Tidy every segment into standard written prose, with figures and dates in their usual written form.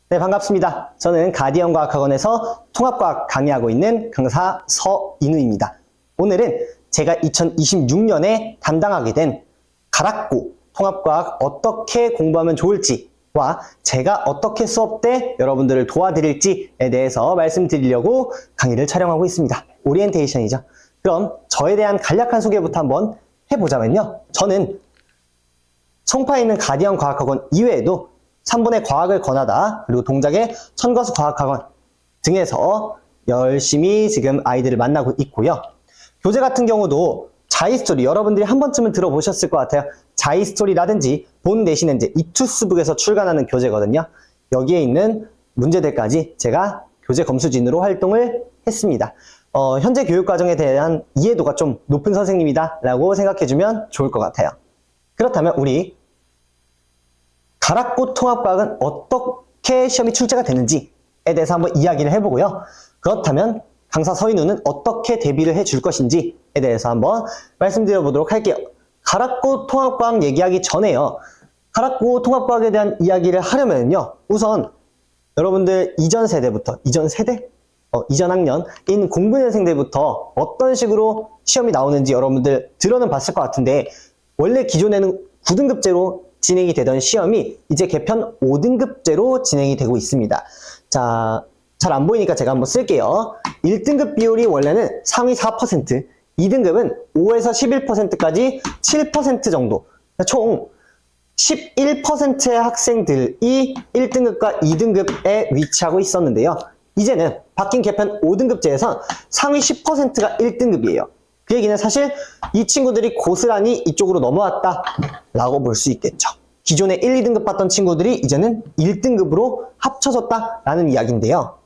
네, 반갑습니다. 저는 가디언과학학원에서 통합과학 강의하고 있는 강사 서인우입니다. 오늘은 제가 2026년에 담당하게 된 가락고 통합과학 어떻게 공부하면 좋을지와 제가 어떻게 수업 때 여러분들을 도와드릴지에 대해서 말씀드리려고 강의를 촬영하고 있습니다. 오리엔테이션이죠. 그럼 저에 대한 간략한 소개부터 한번 해보자면요. 저는 송파에 있는 가디언과학학원 이외에도 3분의 과학을 권하다, 그리고 동작의 천거수 과학학원 등에서 열심히 지금 아이들을 만나고 있고요. 교재 같은 경우도 자이스토리, 여러분들이 한 번쯤은 들어보셨을 것 같아요. 자이스토리라든지 본 내신엔제 이투스북에서 출간하는 교재거든요. 여기에 있는 문제들까지 제가 교재 검수진으로 활동을 했습니다. 현재 교육과정에 대한 이해도가 좀 높은 선생님이다 라고 생각해주면 좋을 것 같아요. 그렇다면 우리 가락고 통합과학은 어떻게 시험이 출제가 되는지에 대해서 한번 이야기를 해보고요. 그렇다면 강사 서인우는 어떻게 대비를 해줄 것인지에 대해서 한번 말씀드려보도록 할게요. 가락고 통합과학 얘기하기 전에요. 가락고 통합과학에 대한 이야기를 하려면요. 우선 여러분들 이전 세대부터, 이전 학년인 공부년생들부터 어떤 식으로 시험이 나오는지 여러분들 들어는 봤을 것 같은데, 원래 기존에는 9등급제로 진행이 되던 시험이 이제 개편 5등급제로 진행이 되고 있습니다. 자, 잘 안 보이니까 제가 한번 쓸게요. 1등급 비율이 원래는 상위 4%, 2등급은 5에서 11%까지 7% 정도, 총 11%의 학생들이 1등급과 2등급에 위치하고 있었는데요. 이제는 바뀐 개편 5등급제에선 상위 10%가 1등급이에요. 그 얘기는 사실 이 친구들이 고스란히 이쪽으로 넘어왔다 라고 볼 수 있겠죠. 기존에 1, 2등급 받던 친구들이 이제는 1등급으로 합쳐졌다 라는 이야기인데요.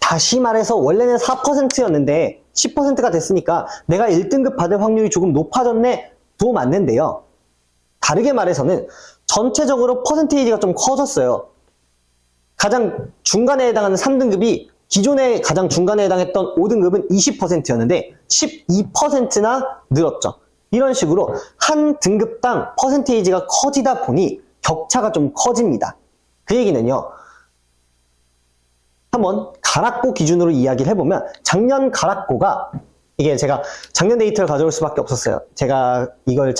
다시 말해서 원래는 4%였는데 10%가 됐으니까 내가 1등급 받을 확률이 조금 높아졌네 도 맞는데요. 다르게 말해서는 전체적으로 퍼센테이지가 좀 커졌어요. 가장 중간에 해당하는 3등급이 기존에 가장 중간에 해당했던 5등급은 20%였는데 12%나 늘었죠. 이런 식으로 한 등급당 퍼센테이지가 커지다 보니 격차가 좀 커집니다. 그 얘기는요. 한번 가락고 기준으로 이야기를 해보면 작년 가락고가, 이게 제가 작년 데이터를 가져올 수밖에 없었어요. 제가 이걸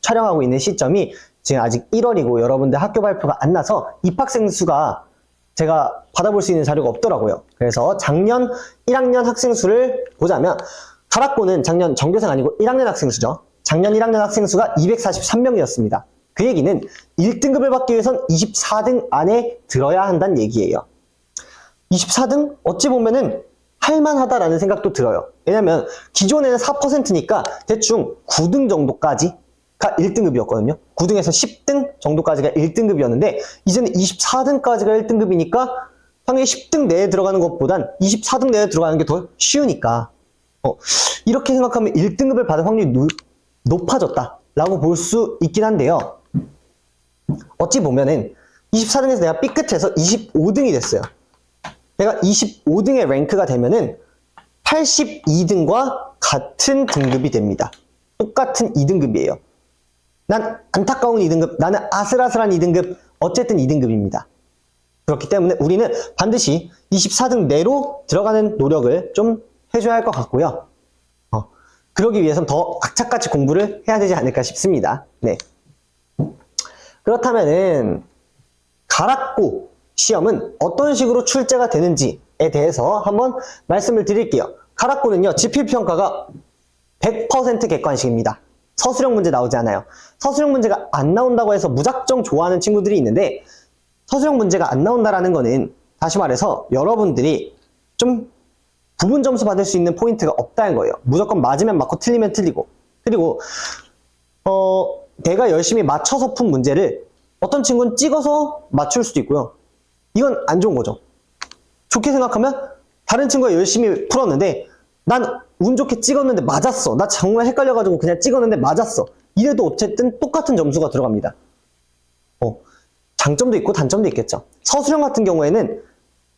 촬영하고 있는 시점이 지금 아직 1월이고 여러분들 학교 발표가 안 나서 입학생 수가 제가 받아볼 수 있는 자료가 없더라고요. 그래서 작년 1학년 학생 수를 보자면, 가락고는 작년 전교생 아니고 1학년 학생 수죠. 작년 1학년 학생 수가 243명이었습니다. 그 얘기는 1등급을 받기 위해선 24등 안에 들어야 한다는 얘기예요. 24등? 어찌 보면은 할만하다라는 생각도 들어요. 왜냐면 기존에는 4%니까 대충 9등 정도까지 가 1등급이었거든요. 9등에서 10등 정도까지가 1등급이었는데 이제는 24등까지가 1등급이니까 당연히 10등 내에 들어가는 것보단 24등 내에 들어가는 게 더 쉬우니까 이렇게 생각하면 1등급을 받을 확률이 높아졌다라고 볼 수 있긴 한데요. 어찌 보면은 24등에서 내가 삐끗해서 25등이 됐어요. 내가 25등의 랭크가 되면은 82등과 같은 등급이 됩니다. 똑같은 2등급이에요. 난 안타까운 2등급, 나는 아슬아슬한 2등급, 어쨌든 2등급입니다. 그렇기 때문에 우리는 반드시 24등 내로 들어가는 노력을 좀 해줘야 할 것 같고요. 그러기 위해서는 더 악착같이 공부를 해야 되지 않을까 싶습니다. 네. 그렇다면은 가락고 시험은 어떤 식으로 출제가 되는지에 대해서 한번 말씀을 드릴게요. 가락고는요, 지필평가가 100% 객관식입니다. 서술형 문제 나오지 않아요. 서술형 문제가 안 나온다고 해서 무작정 좋아하는 친구들이 있는데, 서술형 문제가 안 나온다라는 거는 다시 말해서 여러분들이 좀 부분 점수 받을 수 있는 포인트가 없다는 거예요. 무조건 맞으면 맞고 틀리면 틀리고. 그리고 내가 열심히 맞춰서 푼 문제를 어떤 친구는 찍어서 맞출 수도 있고요. 이건 안 좋은 거죠. 좋게 생각하면 다른 친구가 열심히 풀었는데 난 운 좋게 찍었는데 맞았어. 나 정말 헷갈려가지고 그냥 찍었는데 맞았어. 이래도 어쨌든 똑같은 점수가 들어갑니다. 장점도 있고 단점도 있겠죠. 서술형 같은 경우에는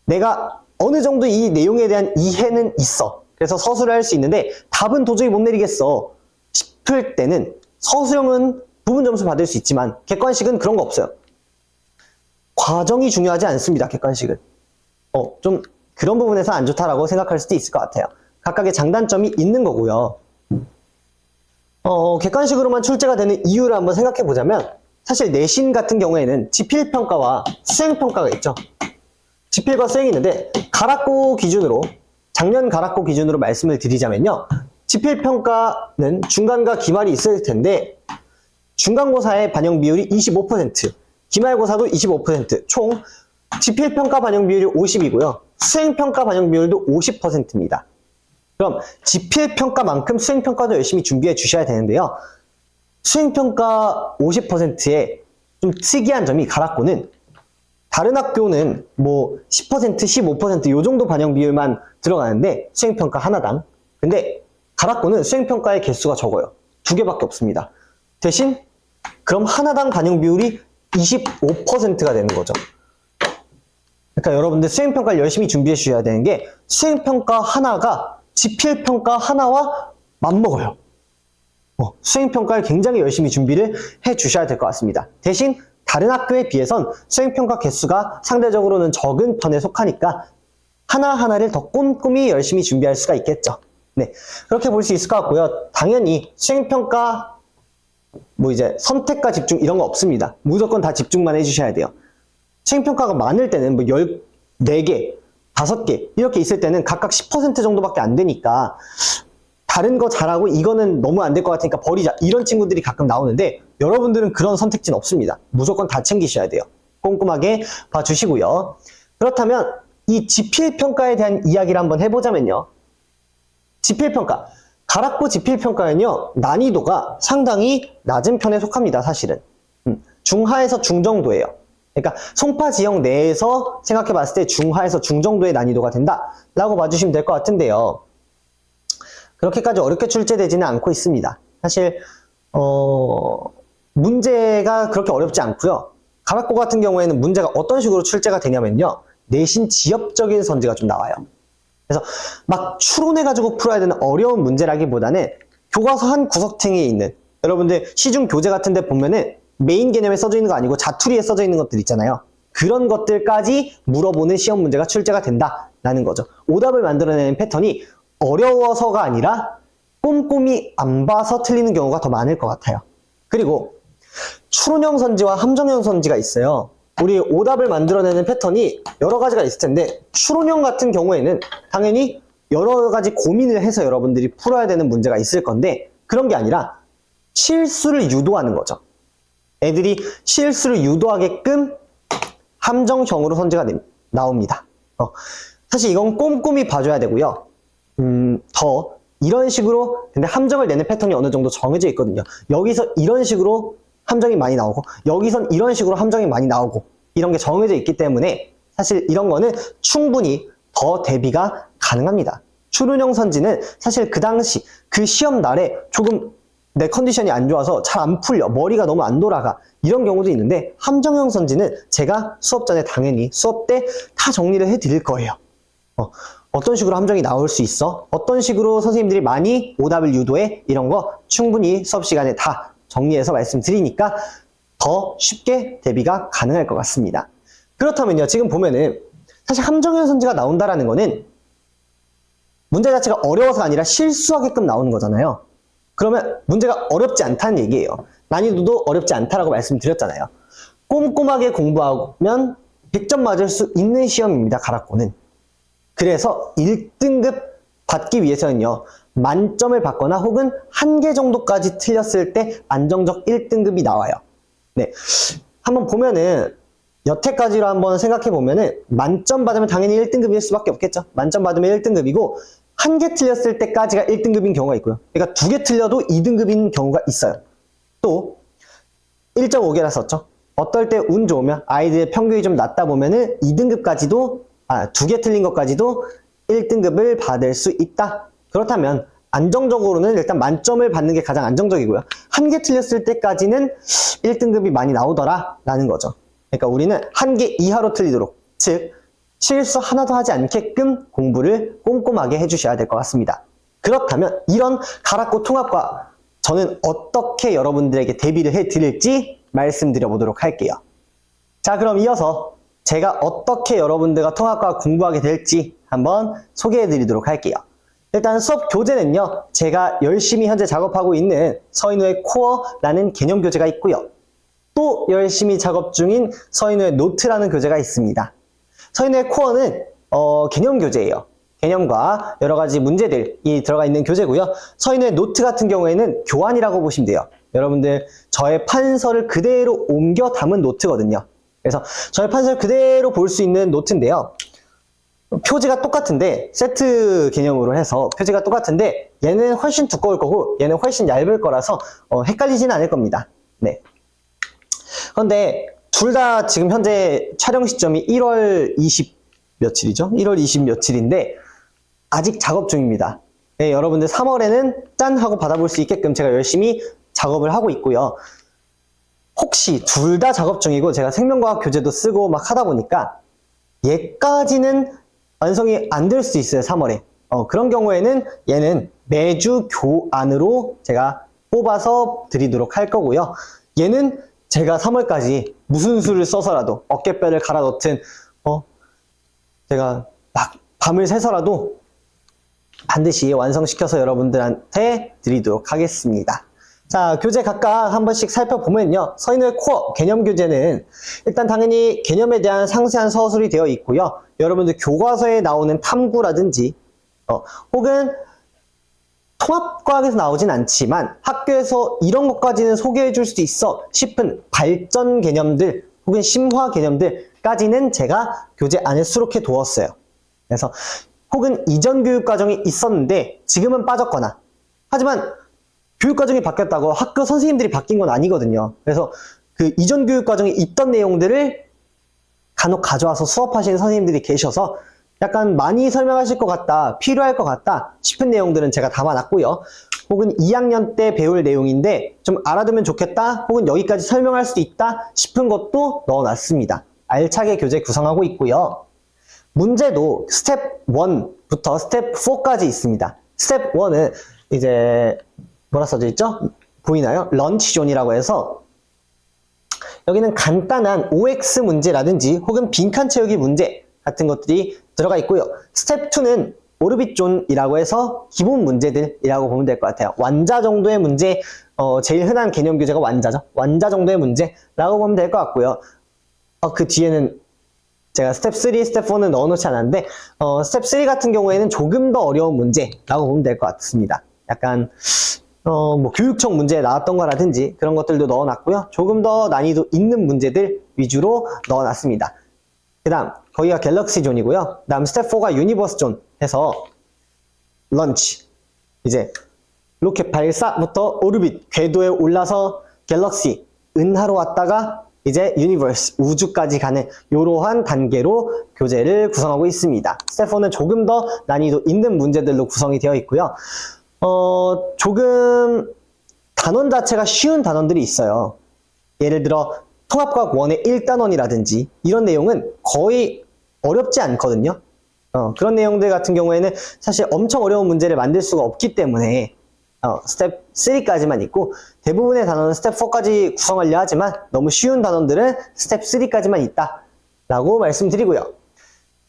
내가 어느 정도 이 내용에 대한 이해는 있어. 그래서 서술을 할 수 있는데 답은 도저히 못 내리겠어 싶을 때는 서술형은 부분 점수 받을 수 있지만 객관식은 그런 거 없어요. 과정이 중요하지 않습니다. 객관식은. 좀 그런 부분에서 안 좋다라고 생각할 수도 있을 것 같아요. 각각의 장단점이 있는 거고요. 객관식으로만 출제가 되는 이유를 한번 생각해 보자면 사실 내신 같은 경우에는 지필평가와 수행평가가 있죠. 지필과 수행이 있는데 가락고 기준으로 작년 가락고 기준으로 말씀을 드리자면요. 지필평가는 중간과 기말이 있을 텐데 중간고사의 반영 비율이 25%, 기말고사도 25%, 총 지필평가 반영 비율이 50이고요. 수행평가 반영 비율도 50%입니다. 그럼 지필평가만큼 수행평가도 열심히 준비해 주셔야 되는데요. 수행평가 50%의 좀 특이한 점이 가락고는 다른 학교는 뭐 10%, 15% 요 정도 반영 비율만 들어가는데 수행평가 하나당. 근데 가락고는 수행평가의 개수가 적어요. 2개밖에 없습니다. 대신 그럼 하나당 반영 비율이 25%가 되는 거죠. 그러니까 여러분들 수행평가를 열심히 준비해 주셔야 되는 게 수행평가 하나가 지필평가 하나와 맞먹어요. 수행평가를 굉장히 열심히 준비를 해 주셔야 될 것 같습니다. 대신 다른 학교에 비해선 수행평가 개수가 상대적으로는 적은 편에 속하니까 하나하나를 더 꼼꼼히 열심히 준비할 수가 있겠죠. 네, 그렇게 볼 수 있을 것 같고요. 당연히 수행평가 뭐 이제 선택과 집중 이런 거 없습니다. 무조건 다 집중만 해주셔야 돼요. 수행평가가 많을 때는 뭐 14개, 5개 이렇게 있을 때는 각각 10% 정도밖에 안 되니까 다른 거 잘하고 이거는 너무 안 될 것 같으니까 버리자 이런 친구들이 가끔 나오는데 여러분들은 그런 선택지는 없습니다. 무조건 다 챙기셔야 돼요. 꼼꼼하게 봐주시고요. 그렇다면 이 지필평가에 대한 이야기를 한번 해보자면요. 지필평가, 가락고 지필평가는요 난이도가 상당히 낮은 편에 속합니다. 사실은 중하에서 중정도예요. 그러니까 송파 지역 내에서 생각해 봤을 때 중하에서 중정도의 난이도가 된다 라고 봐주시면 될 것 같은데요. 그렇게까지 어렵게 출제되지는 않고 있습니다. 사실 문제가 그렇게 어렵지 않고요. 가락고 같은 경우에는 문제가 어떤 식으로 출제가 되냐면요. 내신 지엽적인 선지가 좀 나와요. 그래서 막 추론해가지고 풀어야 되는 어려운 문제라기보다는 교과서 한 구석탱이에 있는 여러분들 시중 교재 같은 데 보면은 메인 개념에 써져 있는 거 아니고 자투리에 써져 있는 것들 있잖아요. 그런 것들까지 물어보는 시험 문제가 출제가 된다라는 거죠. 오답을 만들어내는 패턴이 어려워서가 아니라 꼼꼼히 안 봐서 틀리는 경우가 더 많을 것 같아요. 그리고 추론형 선지와 함정형 선지가 있어요. 우리 오답을 만들어내는 패턴이 여러 가지가 있을 텐데 추론형 같은 경우에는 당연히 여러 가지 고민을 해서 여러분들이 풀어야 되는 문제가 있을 건데 그런 게 아니라 실수를 유도하는 거죠. 애들이 실수를 유도하게끔 함정형으로 선지가 나옵니다. 사실 이건 꼼꼼히 봐줘야 되고요. 더 이런 식으로 근데 함정을 내는 패턴이 어느 정도 정해져 있거든요. 여기서 이런 식으로 함정이 많이 나오고 여기선 이런 식으로 함정이 많이 나오고 이런 게 정해져 있기 때문에 사실 이런 거는 충분히 더 대비가 가능합니다. 추론형 선지는 사실 그 당시 그 시험 날에 조금 내 컨디션이 안 좋아서 잘 안 풀려 머리가 너무 안 돌아가 이런 경우도 있는데 함정형 선지는 제가 수업 전에 당연히 수업 때 다 정리를 해 드릴 거예요. 어떤 식으로 함정이 나올 수 있어? 어떤 식으로 선생님들이 많이 오답을 유도해? 이런 거 충분히 수업 시간에 다 정리해서 말씀드리니까 더 쉽게 대비가 가능할 것 같습니다. 그렇다면요, 지금 보면은 사실 함정형 선지가 나온다라는 거는 문제 자체가 어려워서가 아니라 실수하게끔 나오는 거잖아요. 그러면 문제가 어렵지 않다는 얘기예요. 난이도도 어렵지 않다라고 말씀드렸잖아요. 꼼꼼하게 공부하면 100점 맞을 수 있는 시험입니다, 가락고는. 그래서 1등급 받기 위해서는요, 만점을 받거나 혹은 1개 정도까지 틀렸을 때 안정적 1등급이 나와요. 네. 한번 보면은, 여태까지로 한번 생각해 보면은, 만점 받으면 당연히 1등급일 수밖에 없겠죠. 만점 받으면 1등급이고, 1개 틀렸을 때까지가 1등급인 경우가 있고요. 그러니까 2개 틀려도 2등급인 경우가 있어요. 또, 1.5개나 썼죠. 어떨 때 운 좋으면 아이들의 평균이 좀 낮다 보면은 2등급까지도 2개 틀린 것까지도 1등급을 받을 수 있다. 그렇다면 안정적으로는 일단 만점을 받는 게 가장 안정적이고요. 1개 틀렸을 때까지는 1등급이 많이 나오더라 라는 거죠. 그러니까 우리는 1개 이하로 틀리도록, 즉 실수 하나도 하지 않게끔 공부를 꼼꼼하게 해주셔야 될 것 같습니다. 그렇다면 이런 가락고 통합과 저는 어떻게 여러분들에게 대비를 해드릴지 말씀드려 보도록 할게요. 자, 그럼 이어서 제가 어떻게 여러분들과 통합과학 공부하게 될지 한번 소개해 드리도록 할게요. 일단 수업 교재는요, 제가 열심히 현재 작업하고 있는 서인우의 코어라는 개념 교재가 있고요. 또 열심히 작업 중인 서인우의 노트라는 교재가 있습니다. 서인우의 코어는 개념 교재예요. 개념과 여러 가지 문제들이 들어가 있는 교재고요. 서인우의 노트 같은 경우에는 교환이라고 보시면 돼요. 여러분들 저의 판서를 그대로 옮겨 담은 노트거든요. 그래서 저의 판서를 그대로 볼 수 있는 노트인데요. 표지가 똑같은데, 세트 개념으로 해서 표지가 똑같은데 얘는 훨씬 두꺼울 거고 얘는 훨씬 얇을 거라서 헷갈리지는 않을 겁니다. 네. 그런데 둘 다 지금 현재 촬영 시점이 1월 20 며칠이죠? 1월 20 며칠인데 아직 작업 중입니다. 네, 여러분들 3월에는 짠 하고 받아볼 수 있게끔 제가 열심히 작업을 하고 있고요. 혹시 둘 다 작업 중이고 제가 생명과학 교재도 쓰고 막 하다 보니까 얘까지는 완성이 안 될 수 있어요, 3월에. 그런 경우에는 얘는 매주 교안으로 제가 뽑아서 드리도록 할 거고요. 얘는 제가 3월까지 무슨 수를 써서라도 어깨뼈를 갈아 넣든 제가 막 밤을 새서라도 반드시 완성시켜서 여러분들한테 드리도록 하겠습니다. 자, 교재 각각 한 번씩 살펴보면요. 서인우의 코어 개념 교재는 일단 당연히 개념에 대한 상세한 서술이 되어 있고요. 여러분들 교과서에 나오는 탐구라든지 혹은 통합과학에서 나오진 않지만 학교에서 이런 것까지는 소개해 줄 수 있어 싶은 발전 개념들 혹은 심화 개념들까지는 제가 교재 안에 수록해 두었어요. 그래서 혹은 이전 교육과정이 있었는데 지금은 빠졌거나, 하지만 교육과정이 바뀌었다고 학교 선생님들이 바뀐 건 아니거든요. 그래서 그 이전 교육과정에 있던 내용들을 간혹 가져와서 수업하시는 선생님들이 계셔서 약간 많이 설명하실 것 같다, 필요할 것 같다 싶은 내용들은 제가 담아놨고요. 혹은 2학년 때 배울 내용인데 좀 알아두면 좋겠다, 혹은 여기까지 설명할 수도 있다 싶은 것도 넣어놨습니다. 알차게 교재 구성하고 있고요. 문제도 스텝 1부터 스텝 4까지 있습니다. 스텝 1은 이제 뭐라 써져 있죠? 보이나요? 런치존이라고 해서 여기는 간단한 OX 문제라든지 혹은 빈칸 채우기 문제 같은 것들이 들어가 있고요. 스텝 2는 오르빗존이라고 해서 기본 문제들이라고 보면 될 것 같아요. 완자 정도의 문제, 제일 흔한 개념 교재가 완자죠. 완자 정도의 문제라고 보면 될 것 같고요. 그 뒤에는 제가 스텝 3, 스텝 4는 넣어놓지 않았는데 스텝 3 같은 경우에는 조금 더 어려운 문제라고 보면 될 것 같습니다. 약간 뭐 교육청 문제에 나왔던 거라든지 그런 것들도 넣어놨고요. 조금 더 난이도 있는 문제들 위주로 넣어놨습니다. 그 다음 거기가 갤럭시 존이고요. 그 다음 스텝 4가 유니버스 존 해서 런치, 이제 로켓 발사부터 오르빗, 궤도에 올라서 갤럭시, 은하로 왔다가 이제 유니버스, 우주까지 가는 이러한 단계로 교재를 구성하고 있습니다. 스텝 4는 조금 더 난이도 있는 문제들로 구성이 되어 있고요. 조금 단원 자체가 쉬운 단원들이 있어요. 예를 들어 통합과학 1의 1단원이라든지 이런 내용은 거의 어렵지 않거든요. 그런 내용들 같은 경우에는 사실 엄청 어려운 문제를 만들 수가 없기 때문에 스텝 3까지만 있고, 대부분의 단원은 스텝 4까지 구성하려 하지만 너무 쉬운 단원들은 스텝 3까지만 있다 라고 말씀드리고요.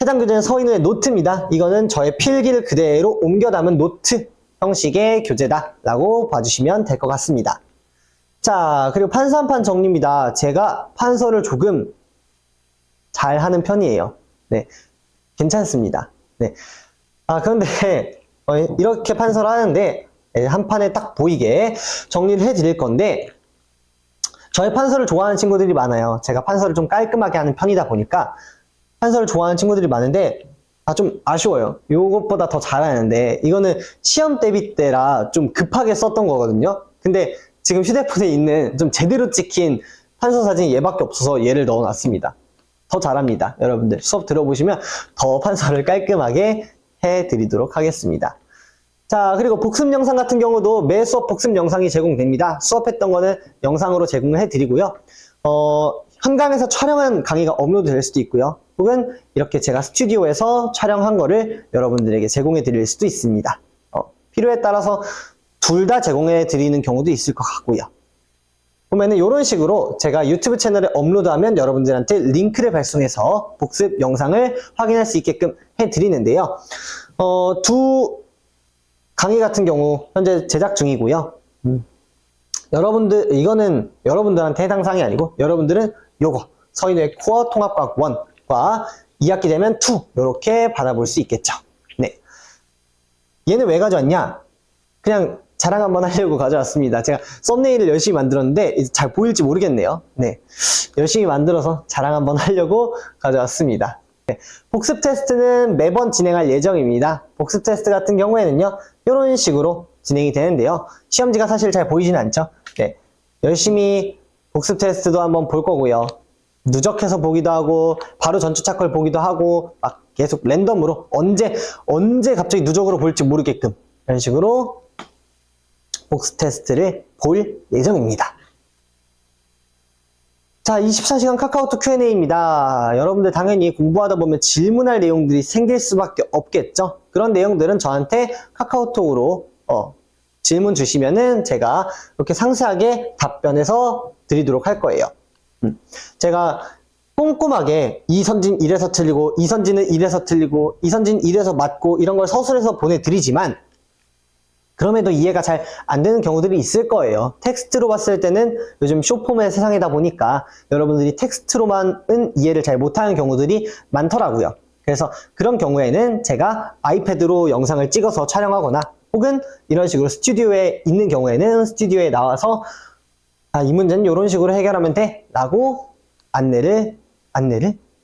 해당 교재는 서인우의 노트입니다. 이거는 저의 필기를 그대로 옮겨 담은 노트 형식의 교재다 라고 봐주시면 될 것 같습니다. 자, 그리고 판서 한 판 정리입니다. 제가 판서를 조금 잘 하는 편이에요. 네, 괜찮습니다. 네. 그런데 이렇게 판서를 하는데 한 판에 딱 보이게 정리를 해드릴 건데, 저의 판서를 좋아하는 친구들이 많아요. 제가 판서를 좀 깔끔하게 하는 편이다 보니까 판서를 좋아하는 친구들이 많은데 좀 아쉬워요. 이것보다 더 잘하는데, 이거는 시험 대비 때라 좀 급하게 썼던 거거든요. 근데 지금 휴대폰에 있는 좀 제대로 찍힌 판서 사진이 얘밖에 없어서 얘를 넣어놨습니다. 더 잘합니다. 여러분들 수업 들어보시면 더 판서를 깔끔하게 해드리도록 하겠습니다. 자, 그리고 복습 영상 같은 경우도 매 수업 복습 영상이 제공됩니다. 수업했던 거는 영상으로 제공을 해드리고요. 현강에서 촬영한 강의가 업로드 될 수도 있고요. 혹은 이렇게 제가 스튜디오에서 촬영한 거를 여러분들에게 제공해 드릴 수도 있습니다. 필요에 따라서 둘 다 제공해 드리는 경우도 있을 것 같고요. 보면은 이런 식으로 제가 유튜브 채널에 업로드하면 여러분들한테 링크를 발송해서 복습 영상을 확인할 수 있게끔 해드리는데요. 두 강의 같은 경우 현재 제작 중이고요. 여러분들, 이거는 여러분들한테 해당 사항이 아니고 여러분들은 요거 서인의 코어 통합과학 1과 2학기 되면 2 이렇게 받아볼 수 있겠죠. 네. 얘는 왜 가져왔냐? 그냥 자랑 한번 하려고 가져왔습니다. 제가 썸네일을 열심히 만들었는데 이제 잘 보일지 모르겠네요. 네. 열심히 만들어서 자랑 한번 하려고 가져왔습니다. 네. 복습 테스트는 매번 진행할 예정입니다. 복습 테스트 같은 경우에는요, 이런 식으로 진행이 되는데요. 시험지가 사실 잘 보이진 않죠. 네. 열심히 복습 테스트도 한번 볼 거고요. 누적해서 보기도 하고, 바로 전투차 걸 보기도 하고, 막 계속 랜덤으로 언제 갑자기 누적으로 볼지 모르게끔 이런 식으로 복습 테스트를 볼 예정입니다. 자, 24시간 카카오톡 Q&A입니다. 여러분들 당연히 공부하다 보면 질문할 내용들이 생길 수밖에 없겠죠? 그런 내용들은 저한테 카카오톡으로 질문 주시면은 제가 이렇게 상세하게 답변해서 드리도록 할 거예요. 제가 꼼꼼하게 이선진 이래서 틀리고, 이선진은 이래서 틀리고, 이선진 이래서 맞고, 이런 걸 서술해서 보내드리지만, 그럼에도 이해가 잘 안 되는 경우들이 있을 거예요. 텍스트로 봤을 때는 요즘 숏폼의 세상이다 보니까 여러분들이 텍스트로만은 이해를 잘 못하는 경우들이 많더라고요. 그래서 그런 경우에는 제가 아이패드로 영상을 찍어서 촬영하거나 혹은 이런 식으로 스튜디오에 있는 경우에는 스튜디오에 나와서 이 문제는 이런 식으로 해결하면 돼 라고 안내를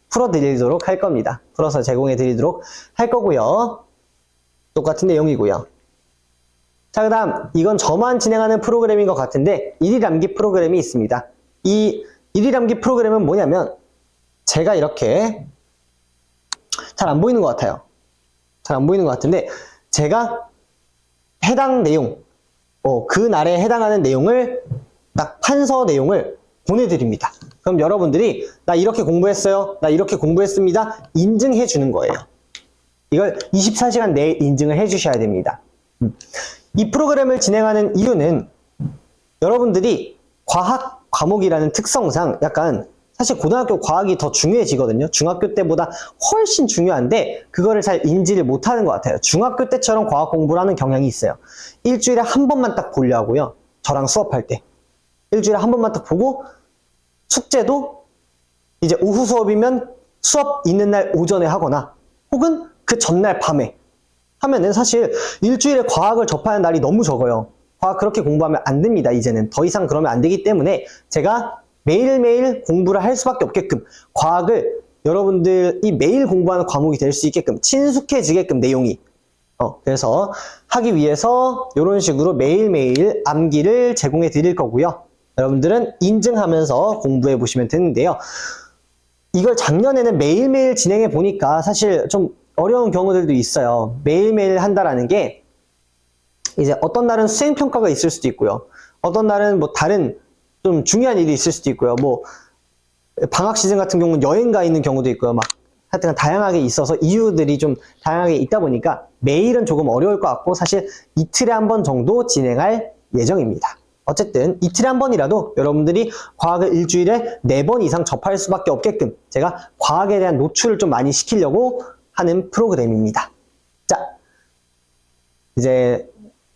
풀어드리도록 할 겁니다. 풀어서 제공해 드리도록 할 거고요. 똑같은 내용이고요. 자, 그 다음 이건 저만 진행하는 프로그램인 것 같은데 1일 암기 프로그램이 있습니다. 이 1일 암기 프로그램은 뭐냐면 제가 이렇게 잘 안 보이는 것 같아요. 잘 안 보이는 것 같은데 제가 해당 내용, 그 날에 해당하는 내용을 딱 판서 내용을 보내드립니다. 그럼 여러분들이 나 이렇게 공부했어요. 나 이렇게 공부했습니다. 인증해 주는 거예요. 이걸 24시간 내에 인증을 해 주셔야 됩니다. 이 프로그램을 진행하는 이유는 여러분들이 과학 과목이라는 특성상 약간 사실 고등학교 과학이 더 중요해지거든요. 중학교 때보다 훨씬 중요한데 그거를 잘 인지를 못하는 것 같아요. 중학교 때처럼 과학 공부를 하는 경향이 있어요. 일주일에 한 번만 딱 보려 하고요. 저랑 수업할 때. 일주일에 한 번만 딱 보고 숙제도 이제 오후 수업이면 수업 있는 날 오전에 하거나 혹은 그 전날 밤에 하면은 사실 일주일에 과학을 접하는 날이 너무 적어요. 과학 그렇게 공부하면 안 됩니다. 이제는 더 이상 그러면 안 되기 때문에 제가 매일매일 공부를 할 수밖에 없게끔 과학을 여러분들이 매일 공부하는 과목이 될 수 있게끔 친숙해지게끔 내용이 그래서 하기 위해서 이런 식으로 매일매일 암기를 제공해 드릴 거고요. 여러분들은 인증하면서 공부해 보시면 되는데요. 이걸 작년에는 매일매일 진행해 보니까 사실 좀 어려운 경우들도 있어요. 매일매일 한다라는 게 이제 어떤 날은 수행평가가 있을 수도 있고요. 어떤 날은 뭐 다른 좀 중요한 일이 있을 수도 있고요. 뭐 방학 시즌 같은 경우는 여행 가 있는 경우도 있고요. 막 하여튼 다양하게 있어서 이유들이 좀 다양하게 있다 보니까 매일은 조금 어려울 것 같고 사실 이틀에 한 번 정도 진행할 예정입니다. 어쨌든 이틀에 한 번이라도 여러분들이 과학을 일주일에 4번 이상 접할 수밖에 없게끔 제가 과학에 대한 노출을 좀 많이 시키려고 하는 프로그램입니다. 자, 이제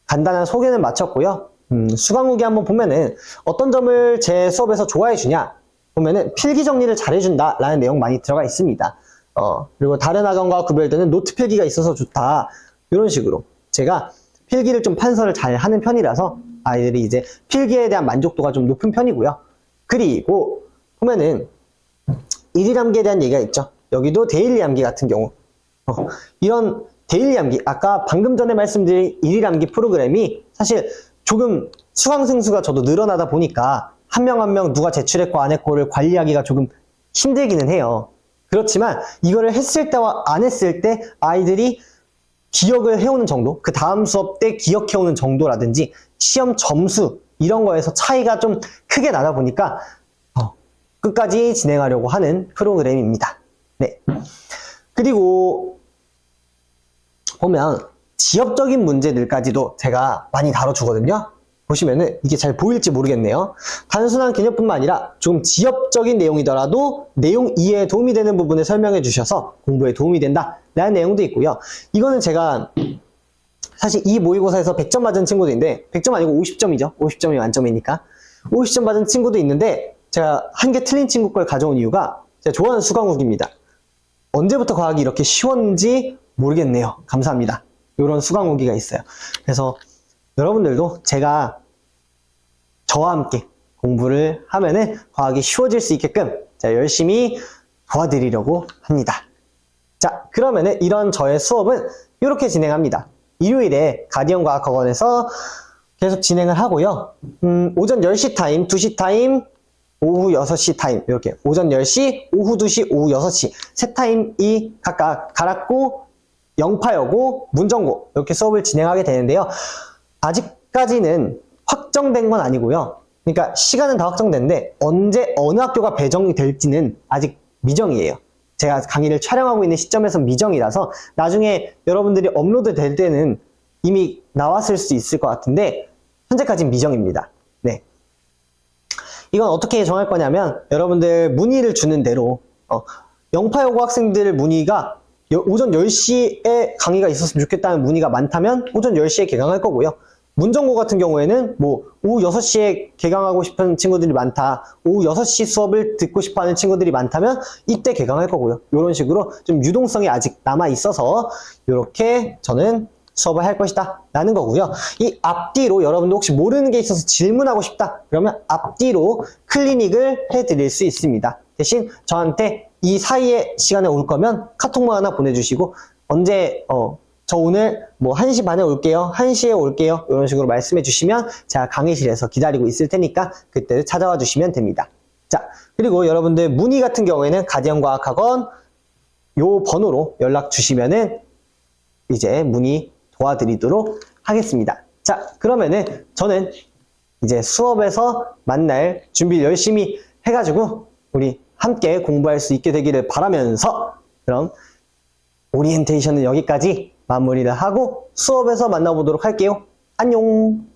간단한 소개는 마쳤고요. 수강 후기 한번 보면은 어떤 점을 제 수업에서 좋아해 주냐 보면은 필기 정리를 잘해준다 라는 내용 많이 들어가 있습니다. 그리고 다른 학원과 구별되는 노트 필기가 있어서 좋다 이런 식으로 제가 필기를 좀 판서를 잘 하는 편이라서 아이들이 이제 필기에 대한 만족도가 좀 높은 편이고요. 그리고 보면은 일일 암기에 대한 얘기가 있죠. 여기도 데일리 암기 같은 경우 이런 데일리 암기 아까 방금 전에 말씀드린 일일 암기 프로그램이 사실 조금 수강생 수가 저도 늘어나다 보니까 한 명 한 명 누가 제출했고 안 했고를 관리하기가 조금 힘들기는 해요. 그렇지만 이거를 했을 때와 안 했을 때 아이들이 기억을 해오는 정도, 그 다음 수업 때 기억해오는 정도라든지 시험 점수 이런 거에서 차이가 좀 크게 나다 보니까 끝까지 진행하려고 하는 프로그램입니다. 네. 그리고 보면 지엽적인 문제들까지도 제가 많이 다뤄주거든요. 보시면은 이게 잘 보일지 모르겠네요. 단순한 개념뿐만 아니라 좀 지엽적인 내용이더라도 내용 이해에 도움이 되는 부분을 설명해 주셔서 공부에 도움이 된다 라는 내용도 있고요. 이거는 제가 사실 이 모의고사에서 100점 맞은 친구도 있는데 100점 아니고 50점이죠. 50점이 만점이니까 50점 받은 친구도 있는데 제가 한 개 틀린 친구 걸 가져온 이유가 제가 좋아하는 수강욱입니다. 언제부터 과학이 이렇게 쉬웠는지 모르겠네요. 감사합니다. 이런 수강후기가 있어요. 그래서 여러분들도 제가 저와 함께 공부를 하면은 과학이 쉬워질 수 있게끔 제가 열심히 도와드리려고 합니다. 자, 그러면은 이런 저의 수업은 이렇게 진행합니다. 일요일에 가디언 과학학원에서 계속 진행을 하고요. 오전 10시 타임, 2시 타임, 오후 6시 타임, 이렇게 오전 10시, 오후 2시, 오후 6시 세 타임이 각각 가락고, 영파여고, 문정고 이렇게 수업을 진행하게 되는데요. 아직까지는 확정된 건 아니고요. 그러니까 시간은 다 확정됐는데 언제 어느 학교가 배정이 될지는 아직 미정이에요. 제가 강의를 촬영하고 있는 시점에서 미정이라서 나중에 여러분들이 업로드 될 때는 이미 나왔을 수 있을 것 같은데 현재까지는 미정입니다. 네. 이건 어떻게 정할 거냐면 여러분들 문의를 주는 대로 영파여고 학생들 문의가 오전 10시에 강의가 있었으면 좋겠다는 문의가 많다면 오전 10시에 개강할 거고요. 문정고 같은 경우에는 뭐 오후 6시에 개강하고 싶은 친구들이 많다. 오후 6시 수업을 듣고 싶어하는 친구들이 많다면 이때 개강할 거고요. 이런 식으로 좀 유동성이 아직 남아 있어서 이렇게 저는 수업을 할 것이다 라는 거고요. 이 앞뒤로 여러분도 혹시 모르는 게 있어서 질문하고 싶다 그러면 앞뒤로 클리닉을 해드릴 수 있습니다. 대신 저한테 이 사이에 시간에 올 거면 카톡만 하나 보내주시고 언제 저 오늘 뭐 1시 반에 올게요, 1시에 올게요 이런 식으로 말씀해 주시면 제가 강의실에서 기다리고 있을 테니까 그때 찾아와 주시면 됩니다. 자, 그리고 여러분들 문의 같은 경우에는 가디언과학학원 요 번호로 연락 주시면은 이제 문의 도와드리도록 하겠습니다. 자, 그러면은 저는 이제 수업에서 만날 준비 열심히 해가지고 우리 함께 공부할 수 있게 되기를 바라면서 그럼 오리엔테이션은 여기까지 마무리를 하고 수업에서 만나보도록 할게요. 안녕!